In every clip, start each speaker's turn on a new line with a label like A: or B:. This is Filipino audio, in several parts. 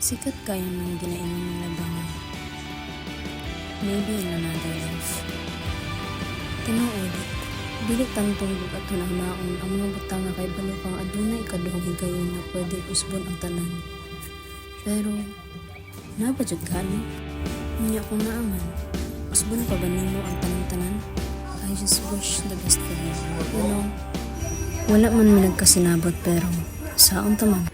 A: Sikat kayo ng ginainom ng labangan. Maybe in another life. Tinuod, dili tantong bugat na naon ang mga butang nga kay balukang aduna ikaduhang higayon na pwede usbon ang tanan. Pero, napadyag ka no? Niya kung naaman, usbon pa ba nimo ang tanang-tanan? I just wish the best for you. You know, wala man mi nagkasinabot pero saon ta man.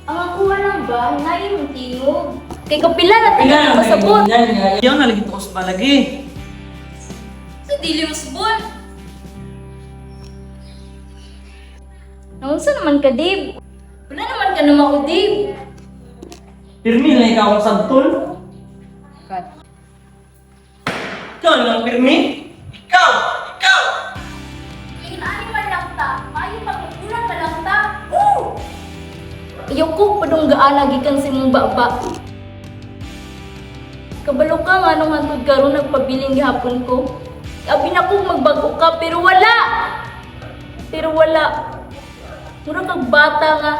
B: Ang akuha lang ba, nain mong tingog. Kay kapila na tayo masabot.
C: Ayaw na lagi ito sa balagi.
B: Sa dili mo sabot. Naunsa naman ka, Dave? Wala naman ka naman ako, Dave.
C: Pirmi na ikaw ang sabtol.
B: Kat.
C: Ikaw lang, Pirmi. Ikaw! Ikaw!
B: Kaya naani man lang ta. Maayo pagkukulang ka lang ta. Woo! Ayaw ko padunggaan lagi kang simong baba. Kabalo ka nga nung hantod karon nagpabiling gihapon ko. Abi na ko magbago ka pero wala. Pero wala. Mura kag bata nga.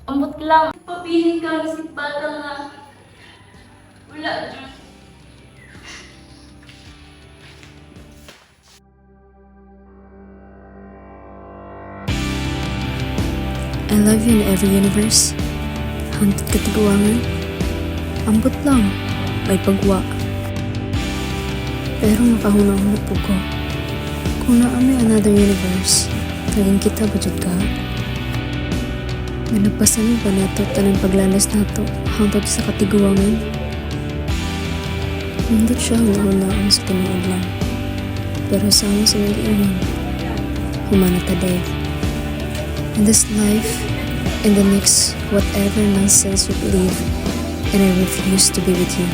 B: Ambot lang. Pabiling ka nga si bata nga. Wala.
A: I love you in every universe. Hantod katiguangan. Ambot lang. May pagwa. Pero makahunahunap po ko. Kung naamay another universe, naging kita ba dyan ka? Nalagpasan ba nato tanang paglalas nato hangtod sa katiguangan? Nindot siya hunahunaan sa tinuod lang. Pero sa aming sinag-iwan, humanata Dave. In this life, in the next, whatever nonsense you believe, and I refuse to be with you.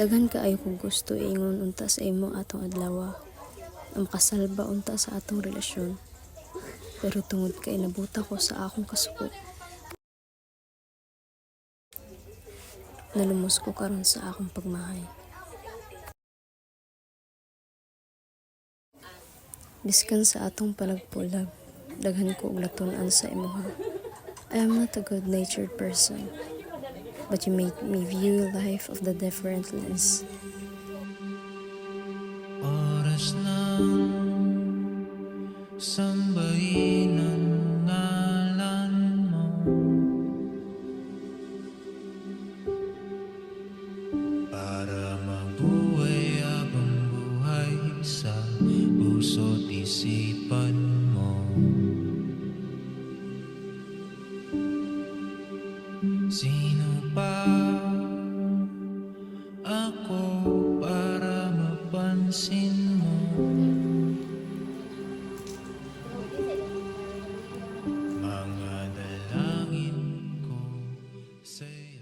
A: Daghan kaayo kong gusto ingon unta sa imo atong adlaw. Ang makasalba unta sa atong relasyon. Pero tungod kay nabuta ko sa akong kasuko. Nalumos ko karon sa akong pagmahay. Biskan sa atong palagpulag, daghan ko og latun-an sa imuha. I am not a good-natured person, but you made me view life of the different lens.
D: Oras ng sambahin ang ngalan mo. Para mabuhay habang buhay sa puso't isipan mo. Sino pa ako para mapansin mo? Mga dalangin ko sa'yo.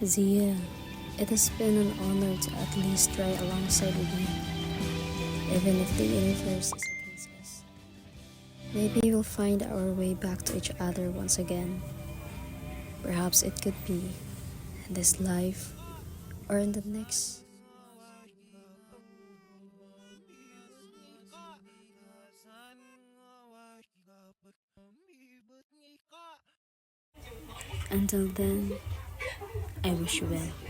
A: Zia, it has been an honor to at least try alongside with you, even if the universe is against us. Maybe we'll find our way back to each other once again. Perhaps it could be in this life or in the next. Until then, I wish you well.